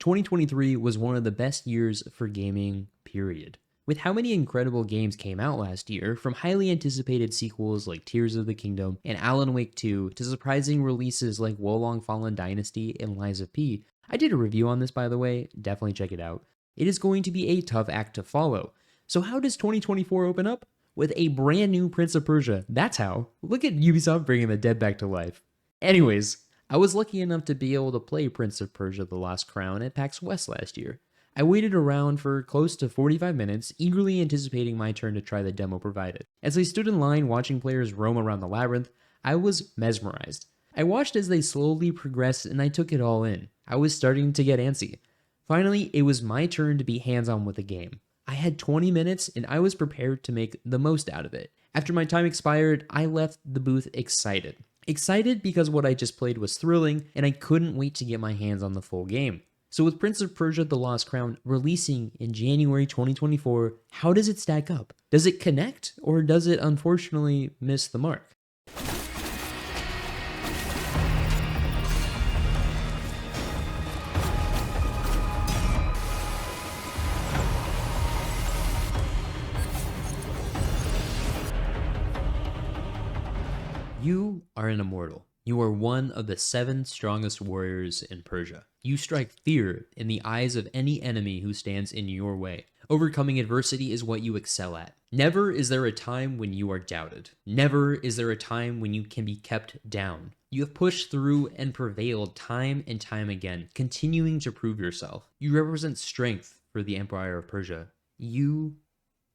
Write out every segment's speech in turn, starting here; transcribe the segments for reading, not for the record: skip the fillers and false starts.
2023 was one of the best years for gaming, period. With how many incredible games came out last year, from highly anticipated sequels like Tears of the Kingdom and Alan Wake 2 to surprising releases like Wolong Fallen Dynasty and Lies of P. I did a review on this, by the way, definitely check it out. It is going to be a tough act to follow. So how does 2024 open up? With a brand new Prince of Persia. That's how. Look at Ubisoft bringing the dead back to life. Anyways, I was lucky enough to be able to play Prince of Persia: The Lost Crown at PAX West last year. I waited around for close to 45 minutes, eagerly anticipating my turn to try the demo provided. As I stood in line watching players roam around the labyrinth, I was mesmerized. I watched as they slowly progressed and I took it all in. I was starting to get antsy. Finally, it was my turn to be hands-on with the game. I had 20 minutes and I was prepared to make the most out of it. After my time expired, I left the booth excited. Excited because what I just played was thrilling, and I couldn't wait to get my hands on the full game. So with Prince of Persia: The Lost Crown releasing in January 2024, how does it stack up? Does it connect, or does it unfortunately miss the mark? You are an immortal. You are one of the 7 strongest warriors in Persia. You strike fear in the eyes of any enemy who stands in your way. Overcoming adversity is what you excel at. Never is there a time when you are doubted. Never is there a time when you can be kept down. You have pushed through and prevailed time and time again, continuing to prove yourself. You represent strength for the Empire of Persia. You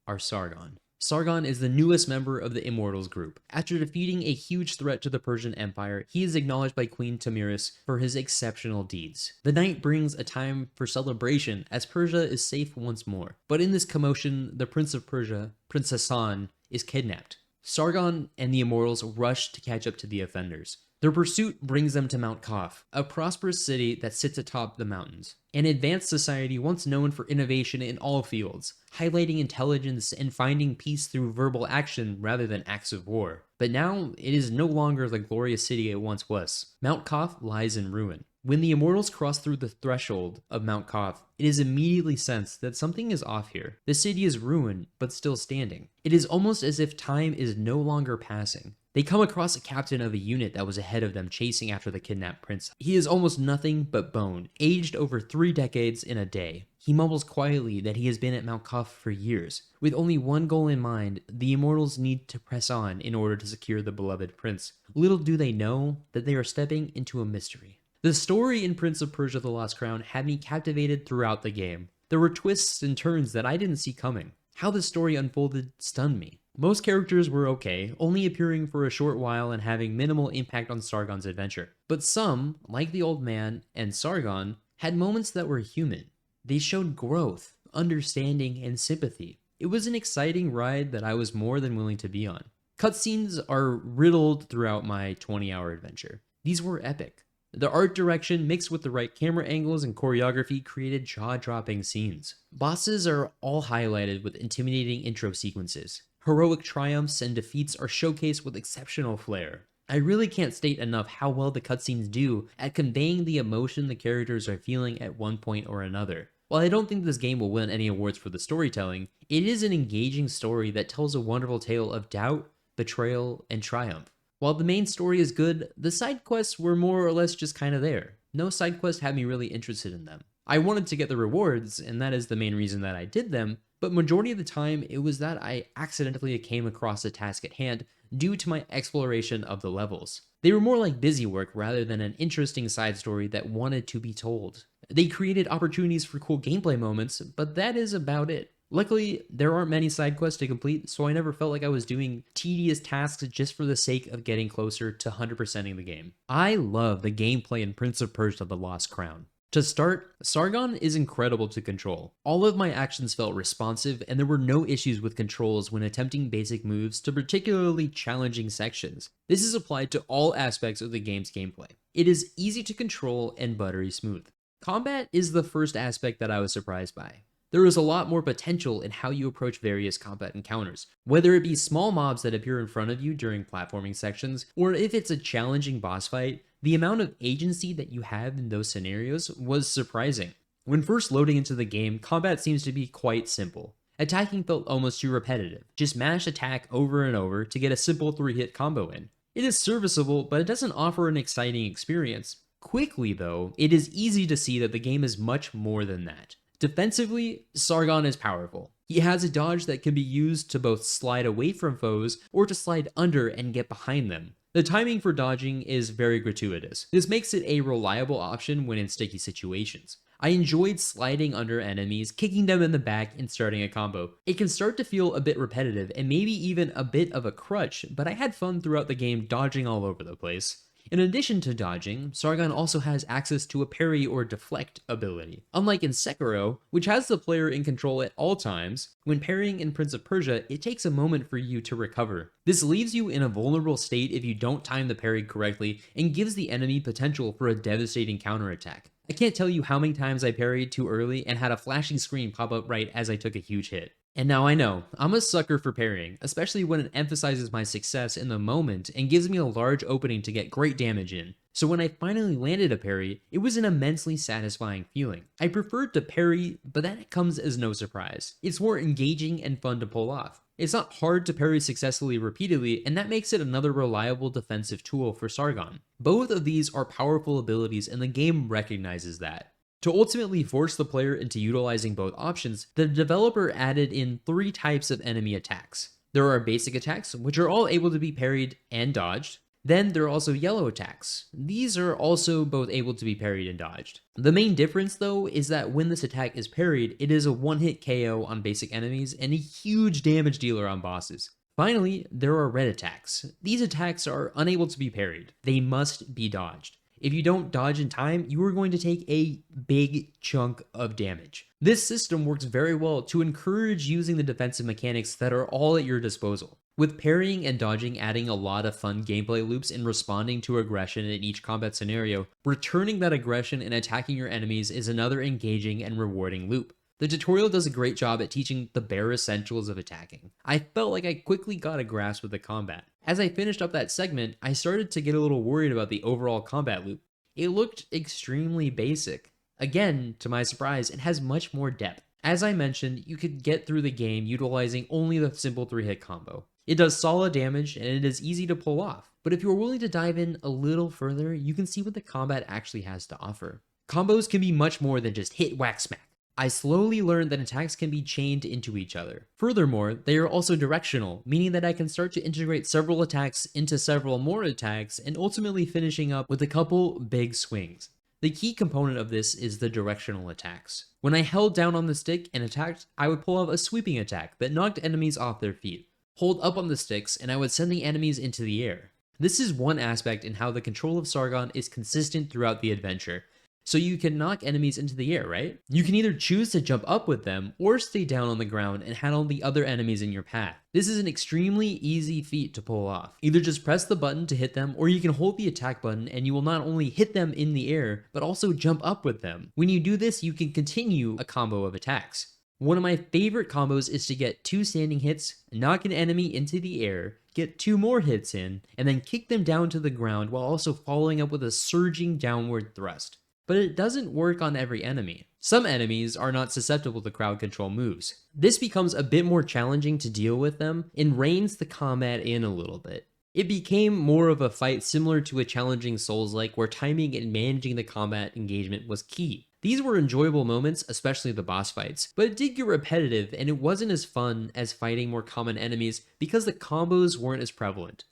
are Sargon. Sargon is the newest member of the Immortals group. After defeating a huge threat to the Persian Empire, he is acknowledged by Queen Tamiris for his exceptional deeds. The night brings a time for celebration as Persia is safe once more. But in this commotion, the Prince of Persia, Prince Hassan, is kidnapped. Sargon and the Immortals rush to catch up to the offenders. Their pursuit brings them to Mount Kaf, a prosperous city that sits atop the mountains. An advanced society once known for innovation in all fields, highlighting intelligence and finding peace through verbal action rather than acts of war. But now, it is no longer the glorious city it once was. Mount Kaf lies in ruin. When the Immortals cross through the threshold of Mount Kaf, it is immediately sensed that something is off here. The city is ruined, but still standing. It is almost as if time is no longer passing. They come across a captain of a unit that was ahead of them chasing after the kidnapped prince. He is almost nothing but bone, aged over 3 decades in a day. He mumbles quietly that he has been at Mount Kaf for years. With only one goal in mind, the Immortals need to press on in order to secure the beloved prince. Little do they know that they are stepping into a mystery. The story in Prince of Persia: The Lost Crown had me captivated throughout the game. There were twists and turns that I didn't see coming. How the story unfolded stunned me. Most characters were okay, only appearing for a short while and having minimal impact on Sargon's adventure. But some, like the old man and Sargon, had moments that were human. They showed growth, understanding, and sympathy. It was an exciting ride that I was more than willing to be on. Cutscenes are riddled throughout my 20-hour adventure. These were epic. The art direction mixed with the right camera angles and choreography created jaw-dropping scenes. Bosses are all highlighted with intimidating intro sequences. Heroic triumphs and defeats are showcased with exceptional flair. I really can't state enough how well the cutscenes do at conveying the emotion the characters are feeling at one point or another. While I don't think this game will win any awards for the storytelling, it is an engaging story that tells a wonderful tale of doubt, betrayal, and triumph. While the main story is good, the side quests were more or less just kinda there. No side quest had me really interested in them. I wanted to get the rewards, and that is the main reason that I did them, but majority of the time it was that I accidentally came across a task at hand due to my exploration of the levels. They were more like busy work rather than an interesting side story that wanted to be told. They created opportunities for cool gameplay moments, but that is about it. Luckily, there aren't many side quests to complete, so I never felt like I was doing tedious tasks just for the sake of getting closer to 100%ing the game. I love the gameplay in Prince of Persia: The Lost Crown. To start, Sargon is incredible to control. All of my actions felt responsive, and there were no issues with controls when attempting basic moves to particularly challenging sections. This is applied to all aspects of the game's gameplay. It is easy to control and buttery smooth. Combat is the first aspect that I was surprised by. There is a lot more potential in how you approach various combat encounters, whether it be small mobs that appear in front of you during platforming sections, or if it's a challenging boss fight. The amount of agency that you have in those scenarios was surprising. When first loading into the game, combat seems to be quite simple. Attacking felt almost too repetitive. Just mash attack over and over to get a simple 3-hit combo in. It is serviceable, but it doesn't offer an exciting experience. Quickly though, it is easy to see that the game is much more than that. Defensively, Sargon is powerful. He has a dodge that can be used to both slide away from foes or to slide under and get behind them. The timing for dodging is very gratuitous. This makes it a reliable option when in sticky situations. I enjoyed sliding under enemies, kicking them in the back, and starting a combo. It can start to feel a bit repetitive and maybe even a bit of a crutch, but I had fun throughout the game dodging all over the place. In addition to dodging, Sargon also has access to a parry or deflect ability. Unlike in Sekiro, which has the player in control at all times, when parrying in Prince of Persia, it takes a moment for you to recover. This leaves you in a vulnerable state if you don't time the parry correctly and gives the enemy potential for a devastating counterattack. I can't tell you how many times I parried too early and had a flashing screen pop up right as I took a huge hit. And now I know, I'm a sucker for parrying, especially when it emphasizes my success in the moment and gives me a large opening to get great damage in. So when I finally landed a parry, it was an immensely satisfying feeling. I preferred to parry, but that comes as no surprise. It's more engaging and fun to pull off. It's not hard to parry successfully repeatedly, and that makes it another reliable defensive tool for Sargon. Both of these are powerful abilities and the game recognizes that. To ultimately force the player into utilizing both options, the developer added in 3 types of enemy attacks. There are basic attacks, which are all able to be parried and dodged. Then there are also yellow attacks. These are also both able to be parried and dodged. The main difference though is that when this attack is parried, it is a one-hit KO on basic enemies and a huge damage dealer on bosses. Finally, there are red attacks. These attacks are unable to be parried. They must be dodged. If you don't dodge in time, you are going to take a big chunk of damage. This system works very well to encourage using the defensive mechanics that are all at your disposal. With parrying and dodging adding a lot of fun gameplay loops and responding to aggression in each combat scenario, returning that aggression and attacking your enemies is another engaging and rewarding loop. The tutorial does a great job at teaching the bare essentials of attacking. I felt like I quickly got a grasp of the combat. As I finished up that segment, I started to get a little worried about the overall combat loop. It looked extremely basic. Again, to my surprise, it has much more depth. As I mentioned, you could get through the game utilizing only the simple 3-hit combo. It does solid damage and it is easy to pull off, but if you're willing to dive in a little further, you can see what the combat actually has to offer. Combos can be much more than just hit, whack, smack. I slowly learned that attacks can be chained into each other. Furthermore, they are also directional, meaning that I can start to integrate several attacks into several more attacks and ultimately finishing up with a couple big swings. The key component of this is the directional attacks. When I held down on the stick and attacked, I would pull off a sweeping attack that knocked enemies off their feet. Hold up on the sticks and I would send the enemies into the air. This is one aspect in how the control of Sargon is consistent throughout the adventure. So you can knock enemies into the air, right? You can either choose to jump up with them or stay down on the ground and handle the other enemies in your path. This is an extremely easy feat to pull off. Either just press the button to hit them or you can hold the attack button and you will not only hit them in the air, but also jump up with them. When you do this, you can continue a combo of attacks. One of my favorite combos is to get 2 standing hits, knock an enemy into the air, get 2 more hits in, and then kick them down to the ground while also following up with a surging downward thrust. But it doesn't work on every enemy. Some enemies are not susceptible to crowd control moves. This becomes a bit more challenging to deal with them and reins the combat in a little bit. It became more of a fight similar to a challenging Souls-like where timing and managing the combat engagement was key. These were enjoyable moments, especially the boss fights, but it did get repetitive and it wasn't as fun as fighting more common enemies because the combos weren't as prevalent.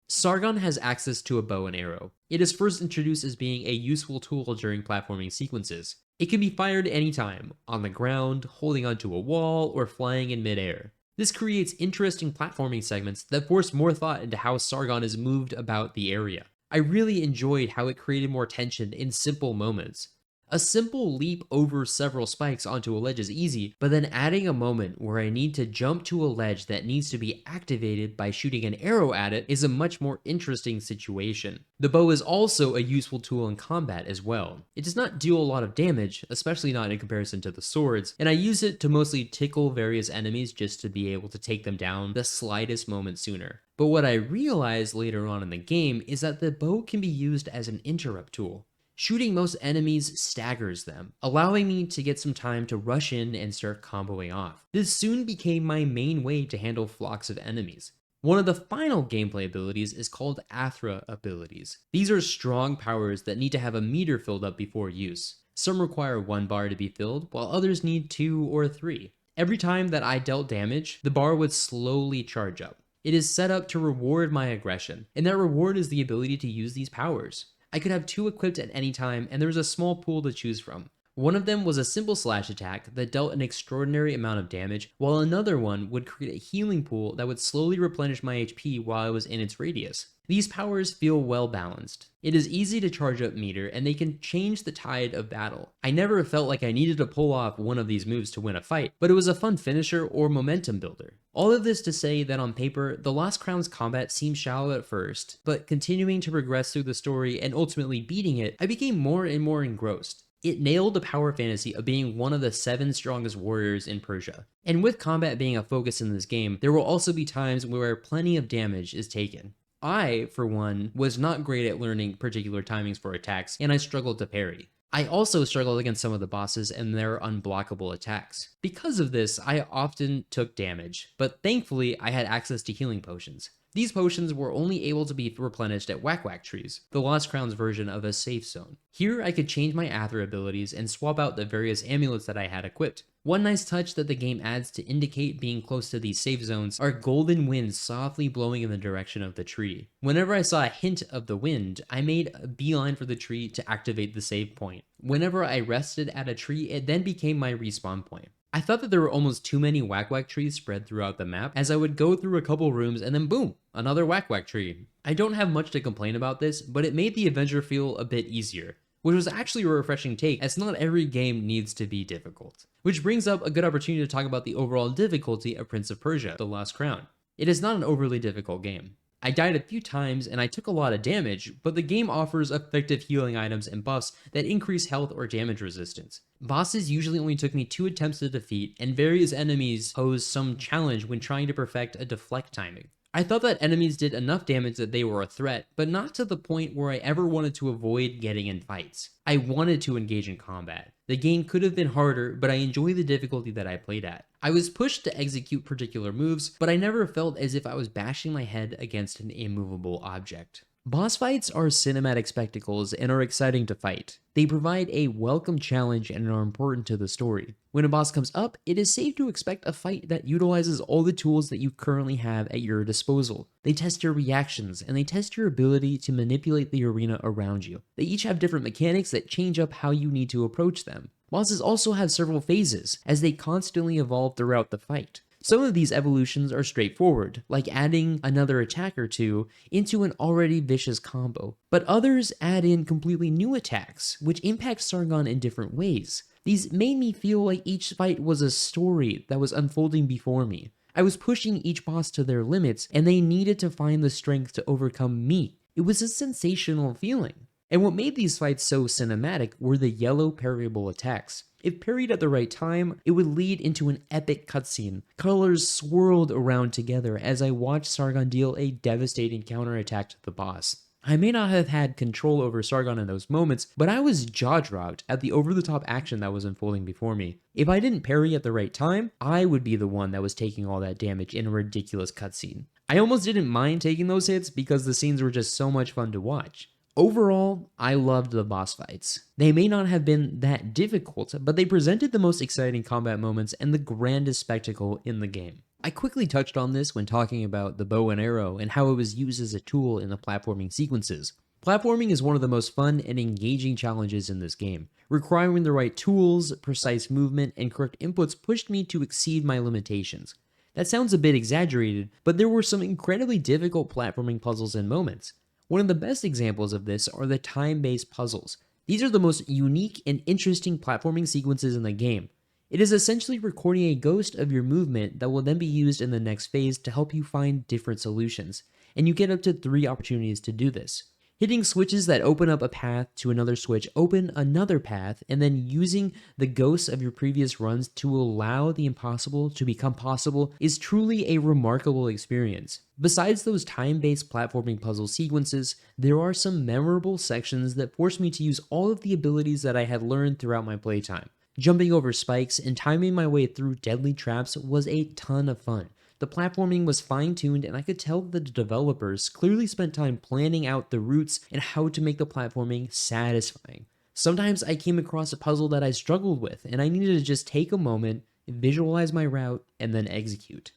Sargon has access to a bow and arrow. It is first introduced as being a useful tool during platforming sequences. It can be fired anytime, on the ground, holding onto a wall, or flying in midair. This creates interesting platforming segments that force more thought into how Sargon is moved about the area. I really enjoyed how it created more tension in simple moments. A simple leap over several spikes onto a ledge is easy, but then adding a moment where I need to jump to a ledge that needs to be activated by shooting an arrow at it is a much more interesting situation. The bow is also a useful tool in combat as well. It does not deal a lot of damage, especially not in comparison to the swords, and I use it to mostly tickle various enemies just to be able to take them down the slightest moment sooner. But what I realized later on in the game is that the bow can be used as an interrupt tool. Shooting most enemies staggers them, allowing me to get some time to rush in and start comboing off. This soon became my main way to handle flocks of enemies. One of the final gameplay abilities is called Athra abilities. These are strong powers that need to have a meter filled up before use. Some require 1 bar to be filled, while others need 2 or 3. Every time that I dealt damage, the bar would slowly charge up. It is set up to reward my aggression, and that reward is the ability to use these powers. I could have 2 equipped at any time, and there was a small pool to choose from. One of them was a simple slash attack that dealt an extraordinary amount of damage, while another one would create a healing pool that would slowly replenish my HP while I was in its radius. These powers feel well balanced. It is easy to charge up meter, and they can change the tide of battle. I never felt like I needed to pull off one of these moves to win a fight, but it was a fun finisher or momentum builder. All of this to say that on paper, the Lost Crown's combat seemed shallow at first, but continuing to progress through the story and ultimately beating it, I became more and more engrossed. It nailed the power fantasy of being one of the 7 strongest warriors in Persia. And with combat being a focus in this game, there will also be times where plenty of damage is taken. I, for one, was not great at learning particular timings for attacks, and I struggled to parry. I also struggled against some of the bosses and their unblockable attacks. Because of this, I often took damage, but thankfully I had access to healing potions. These potions were only able to be replenished at Whack Whack trees, the Lost Crown's version of a safe zone. Here I could change my Aether abilities and swap out the various amulets that I had equipped. One nice touch that the game adds to indicate being close to these safe zones are golden winds softly blowing in the direction of the tree. Whenever I saw a hint of the wind, I made a beeline for the tree to activate the save point. Whenever I rested at a tree, it then became my respawn point. I thought that there were almost too many Whack Whack trees spread throughout the map, as I would go through a couple rooms and then boom, another Whack Whack tree. I don't have much to complain about this, but it made the adventure feel a bit easier, which was actually a refreshing take, as not every game needs to be difficult. Which brings up a good opportunity to talk about the overall difficulty of Prince of Persia: The Lost Crown. It is not an overly difficult game. I died a few times and I took a lot of damage, but the game offers effective healing items and buffs that increase health or damage resistance. Bosses usually only took me 2 attempts to defeat, and various enemies pose some challenge when trying to perfect a deflect timing. I thought that enemies did enough damage that they were a threat, but not to the point where I ever wanted to avoid getting in fights. I wanted to engage in combat. The game could have been harder, but I enjoy the difficulty that I played at. I was pushed to execute particular moves, but I never felt as if I was bashing my head against an immovable object. Boss fights are cinematic spectacles and are exciting to fight. They provide a welcome challenge and are important to the story. When a boss comes up, it is safe to expect a fight that utilizes all the tools that you currently have at your disposal. They test your reactions, and they test your ability to manipulate the arena around you. They each have different mechanics that change up how you need to approach them. Bosses also have several phases, as they constantly evolve throughout the fight. Some of these evolutions are straightforward, like adding another attack or two into an already vicious combo, but others add in completely new attacks, which impact Sargon in different ways. These made me feel like each fight was a story that was unfolding before me. I was pushing each boss to their limits, and they needed to find the strength to overcome me. It was a sensational feeling. And what made these fights so cinematic were the yellow parryable attacks. If parried at the right time, it would lead into an epic cutscene. Colors swirled around together as I watched Sargon deal a devastating counterattack to the boss. I may not have had control over Sargon in those moments, but I was jaw-dropped at the over-the-top action that was unfolding before me. If I didn't parry at the right time, I would be the one that was taking all that damage in a ridiculous cutscene. I almost didn't mind taking those hits because the scenes were just so much fun to watch. Overall, I loved the boss fights. They may not have been that difficult, but they presented the most exciting combat moments and the grandest spectacle in the game. I quickly touched on this when talking about the bow and arrow and how it was used as a tool in the platforming sequences. Platforming is one of the most fun and engaging challenges in this game. Requiring the right tools, precise movement, and correct inputs pushed me to exceed my limitations. That sounds a bit exaggerated, but there were some incredibly difficult platforming puzzles and moments. One of the best examples of this are the time-based puzzles. These are the most unique and interesting platforming sequences in the game. It is essentially recording a ghost of your movement that will then be used in the next phase to help you find different solutions, and you get up to 3 opportunities to do this. Hitting switches that open up a path to another switch open another path, and then using the ghosts of your previous runs to allow the impossible to become possible is truly a remarkable experience. Besides those time-based platforming puzzle sequences, there are some memorable sections that force me to use all of the abilities that I had learned throughout my playtime. Jumping over spikes and timing my way through deadly traps was a ton of fun. The platforming was fine-tuned, and I could tell that the developers clearly spent time planning out the routes and how to make the platforming satisfying. Sometimes I came across a puzzle that I struggled with, and I needed to just take a moment, visualize my route, and then execute.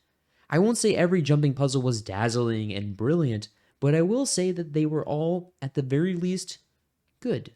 I won't say every jumping puzzle was dazzling and brilliant, but I will say that they were all, at the very least, good.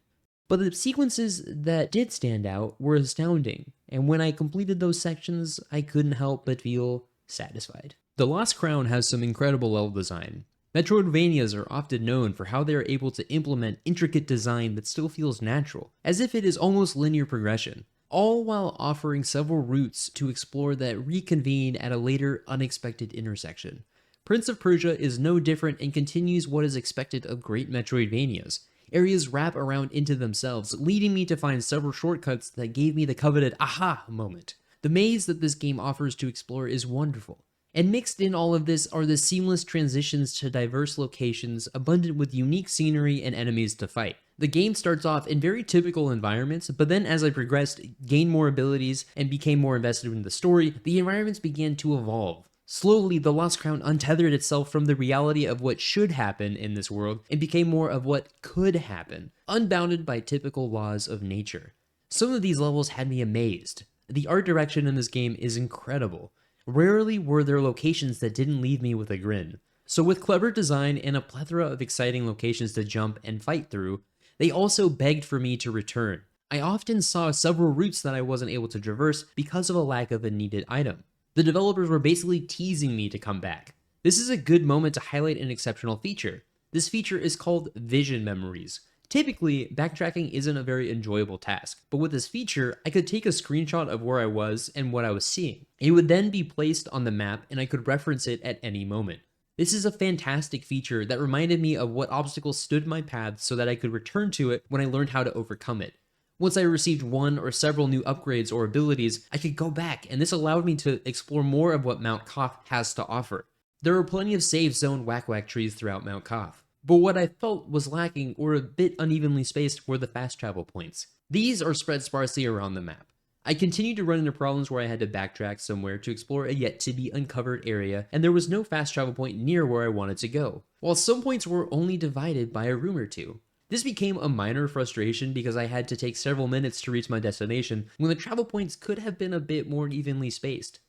But the sequences that did stand out were astounding, and when I completed those sections, I couldn't help but feel satisfied. The Lost Crown has some incredible level design. Metroidvanias are often known for how they are able to implement intricate design that still feels natural, as if it is almost linear progression, all while offering several routes to explore that reconvene at a later unexpected intersection. Prince of Persia is no different and continues what is expected of great Metroidvanias. Areas wrap around into themselves, leading me to find several shortcuts that gave me the coveted aha moment. The maze that this game offers to explore is wonderful, and mixed in all of this are the seamless transitions to diverse locations abundant with unique scenery and enemies to fight. The game starts off in very typical environments, but then as I progressed, gained more abilities, and became more invested in the story, the environments began to evolve. Slowly, the Lost Crown untethered itself from the reality of what should happen in this world and became more of what could happen, unbounded by typical laws of nature. Some of these levels had me amazed. The art direction in this game is incredible. Rarely were there locations that didn't leave me with a grin. So with clever design and a plethora of exciting locations to jump and fight through, they also begged for me to return. I often saw several routes that I wasn't able to traverse because of a lack of a needed item. The developers were basically teasing me to come back. This is a good moment to highlight an exceptional feature. This feature is called Vision Memories. Typically, backtracking isn't a very enjoyable task, but with this feature, I could take a screenshot of where I was and what I was seeing. It would then be placed on the map and I could reference it at any moment. This is a fantastic feature that reminded me of what obstacles stood in my path so that I could return to it when I learned how to overcome it. Once I received one or several new upgrades or abilities, I could go back, and this allowed me to explore more of what Mount Koth has to offer. There are plenty of safe zone whack-whack trees throughout Mount Koth, but what I felt was lacking or a bit unevenly spaced were the fast travel points. These are spread sparsely around the map. I continued to run into problems where I had to backtrack somewhere to explore a yet-to-be uncovered area, and there was no fast travel point near where I wanted to go, while some points were only divided by a room or two. This became a minor frustration because I had to take several minutes to reach my destination when the travel points could have been a bit more evenly spaced.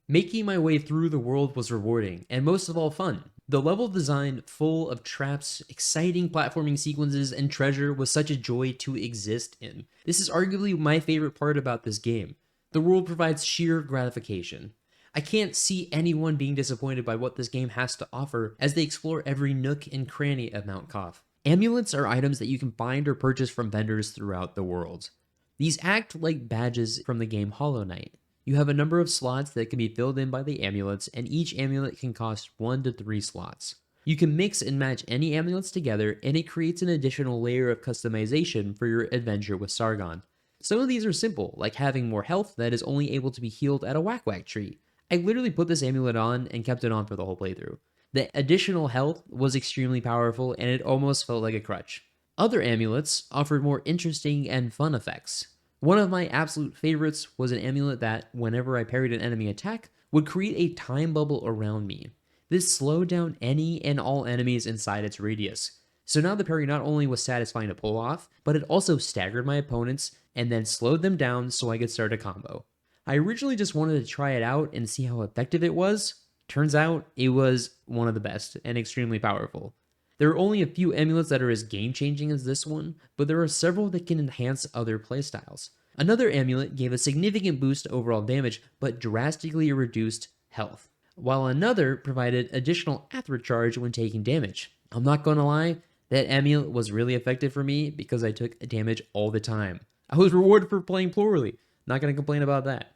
Making my way through the world was rewarding, and most of all fun. The level design, full of traps, exciting platforming sequences, and treasure was such a joy to exist in. This is arguably my favorite part about this game. The world provides sheer gratification. I can't see anyone being disappointed by what this game has to offer as they explore every nook and cranny of Mount Koth. Amulets are items that you can find or purchase from vendors throughout the world. These act like badges from the game Hollow Knight. You have a number of slots that can be filled in by the amulets, and each amulet can cost 1 to 3 slots. You can mix and match any amulets together, and it creates an additional layer of customization for your adventure with Sargon. Some of these are simple, like having more health that is only able to be healed at a whack-whack tree. I literally put this amulet on and kept it on for the whole playthrough. The additional health was extremely powerful, and it almost felt like a crutch. Other amulets offered more interesting and fun effects. One of my absolute favorites was an amulet that, whenever I parried an enemy attack, would create a time bubble around me. This slowed down any and all enemies inside its radius. So now the parry not only was satisfying to pull off, but it also staggered my opponents and then slowed them down so I could start a combo. I originally just wanted to try it out and see how effective it was. Turns out it was one of the best and extremely powerful. There are only a few amulets that are as game-changing as this one, but there are several that can enhance other playstyles. Another amulet gave a significant boost to overall damage, but drastically reduced health, while another provided additional athra charge when taking damage. I'm not gonna lie, that amulet was really effective for me because I took damage all the time. I was rewarded for playing poorly, not gonna complain about that.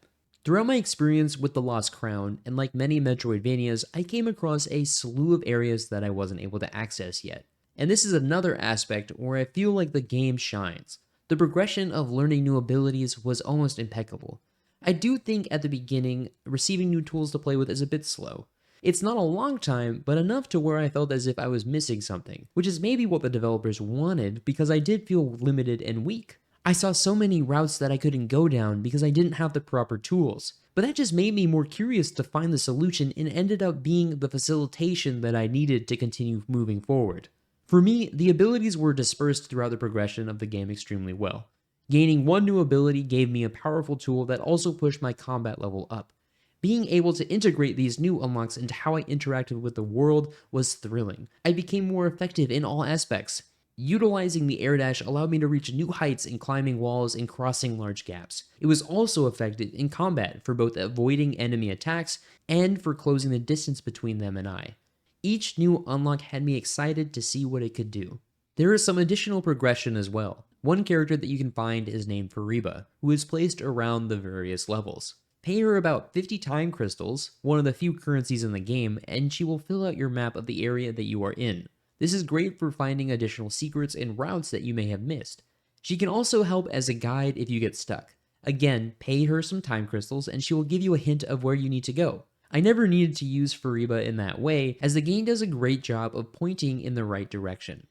Throughout my experience with the Lost Crown, and like many Metroidvanias, I came across a slew of areas that I wasn't able to access yet. And this is another aspect where I feel like the game shines. The progression of learning new abilities was almost impeccable. I do think at the beginning, receiving new tools to play with is a bit slow. It's not a long time, but enough to where I felt as if I was missing something, which is maybe what the developers wanted because I did feel limited and weak. I saw so many routes that I couldn't go down because I didn't have the proper tools, but that just made me more curious to find the solution and ended up being the facilitation that I needed to continue moving forward. For me, the abilities were dispersed throughout the progression of the game extremely well. Gaining one new ability gave me a powerful tool that also pushed my combat level up. Being able to integrate these new unlocks into how I interacted with the world was thrilling. I became more effective in all aspects. Utilizing the air dash allowed me to reach new heights in climbing walls and crossing large gaps. It was also effective in combat for both avoiding enemy attacks and for closing the distance between them and I. Each new unlock had me excited to see what it could do. There is some additional progression as well. One character that you can find is named Fariba, who is placed around the various levels. Pay her about 50 time crystals, one of the few currencies in the game, and she will fill out your map of the area that you are in. This is great for finding additional secrets and routes that you may have missed. She can also help as a guide if you get stuck. Again, pay her some time crystals and she will give you a hint of where you need to go. I never needed to use Fariba in that way, as the game does a great job of pointing in the right direction.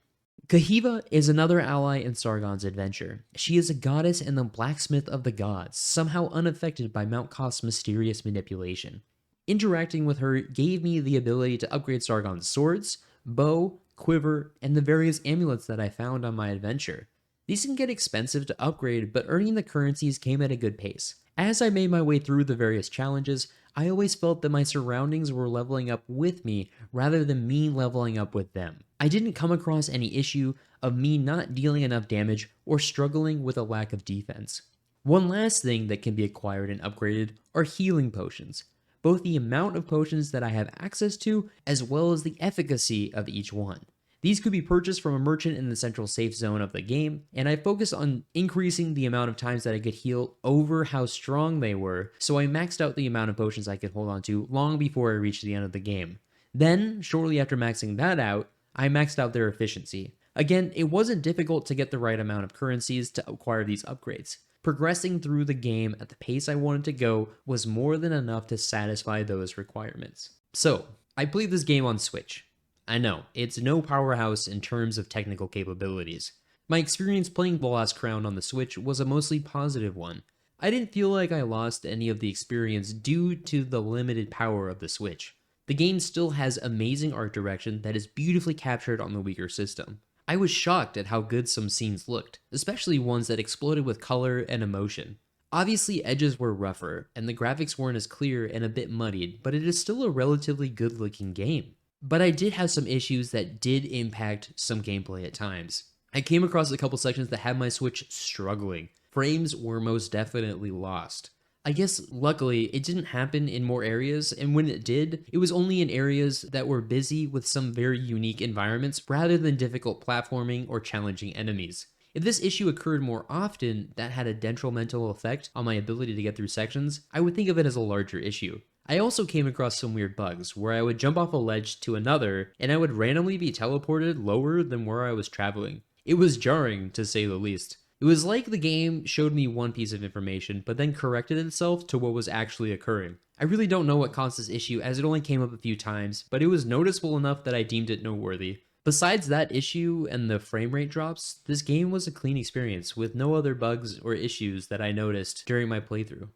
Kahiva is another ally in Sargon's adventure. She is a goddess and the blacksmith of the gods, somehow unaffected by Mount Koth's mysterious manipulation. Interacting with her gave me the ability to upgrade Sargon's swords, bow, quiver, and the various amulets that I found on my adventure. These can get expensive to upgrade, but earning the currencies came at a good pace. As I made my way through the various challenges, I always felt that my surroundings were leveling up with me rather than me leveling up with them. I didn't come across any issue of me not dealing enough damage or struggling with a lack of defense. One last thing that can be acquired and upgraded are healing potions. Both the amount of potions that I have access to, as well as the efficacy of each one. These could be purchased from a merchant in the central safe zone of the game, and I focused on increasing the amount of times that I could heal over how strong they were, so I maxed out the amount of potions I could hold on to long before I reached the end of the game. Then, shortly after maxing that out, I maxed out their efficiency. Again, it wasn't difficult to get the right amount of currencies to acquire these upgrades. Progressing through the game at the pace I wanted to go was more than enough to satisfy those requirements. So, I played this game on Switch. I know, it's no powerhouse in terms of technical capabilities. My experience playing The Lost Crown on the Switch was a mostly positive one. I didn't feel like I lost any of the experience due to the limited power of the Switch. The game still has amazing art direction that is beautifully captured on the weaker system. I was shocked at how good some scenes looked, especially ones that exploded with color and emotion. Obviously, edges were rougher, and the graphics weren't as clear and a bit muddied, but it is still a relatively good-looking game. But I did have some issues that did impact some gameplay at times. I came across a couple sections that had my Switch struggling. Frames were most definitely lost. I guess luckily it didn't happen in more areas, and when it did, it was only in areas that were busy with some very unique environments rather than difficult platforming or challenging enemies. If this issue occurred more often that had a detrimental effect on my ability to get through sections, I would think of it as a larger issue. I also came across some weird bugs where I would jump off a ledge to another and I would randomly be teleported lower than where I was traveling. It was jarring, to say the least. It was like the game showed me one piece of information, but then corrected itself to what was actually occurring. I really don't know what caused this issue as it only came up a few times, but it was noticeable enough that I deemed it noteworthy. Besides that issue and the frame rate drops, this game was a clean experience with no other bugs or issues that I noticed during my playthrough.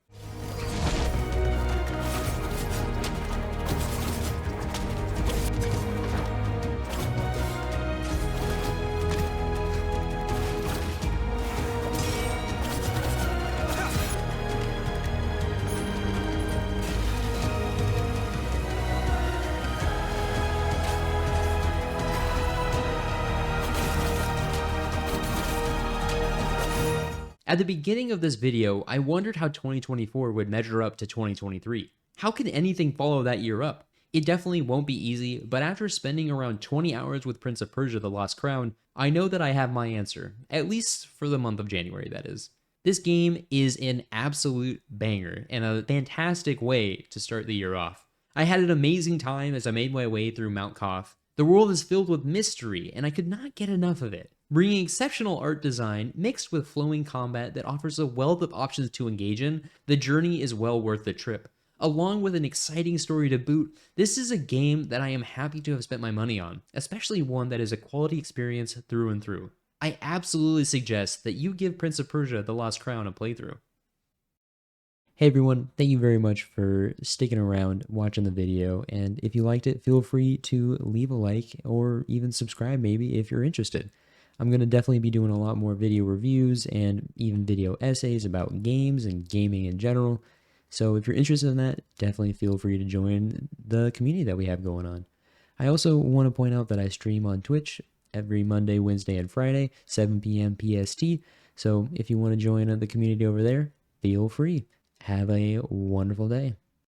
At the beginning of this video, I wondered how 2024 would measure up to 2023. How can anything follow that year up? It definitely won't be easy, but after spending around 20 hours with Prince of Persia: The Lost Crown, I know that I have my answer, at least for the month of January, that is. This game is an absolute banger and a fantastic way to start the year off. I had an amazing time as I made my way through Mount Koth. The world is filled with mystery, and I could not get enough of it. Bringing exceptional art design mixed with flowing combat that offers a wealth of options to engage in, the journey is well worth the trip. Along with an exciting story to boot, this is a game that I am happy to have spent my money on, especially one that is a quality experience through and through. I absolutely suggest that you give Prince of Persia: The Lost Crown a playthrough. Hey everyone, thank you very much for sticking around watching the video, and if you liked it, feel free to leave a like or even subscribe maybe if you're interested. I'm going to definitely be doing a lot more video reviews and even video essays about games and gaming in general, so if you're interested in that, definitely feel free to join the community that we have going on. I also want to point out that I stream on Twitch every Monday, Wednesday, and Friday, 7 p.m. PST, so if you want to join the community over there, feel free. Have a wonderful day.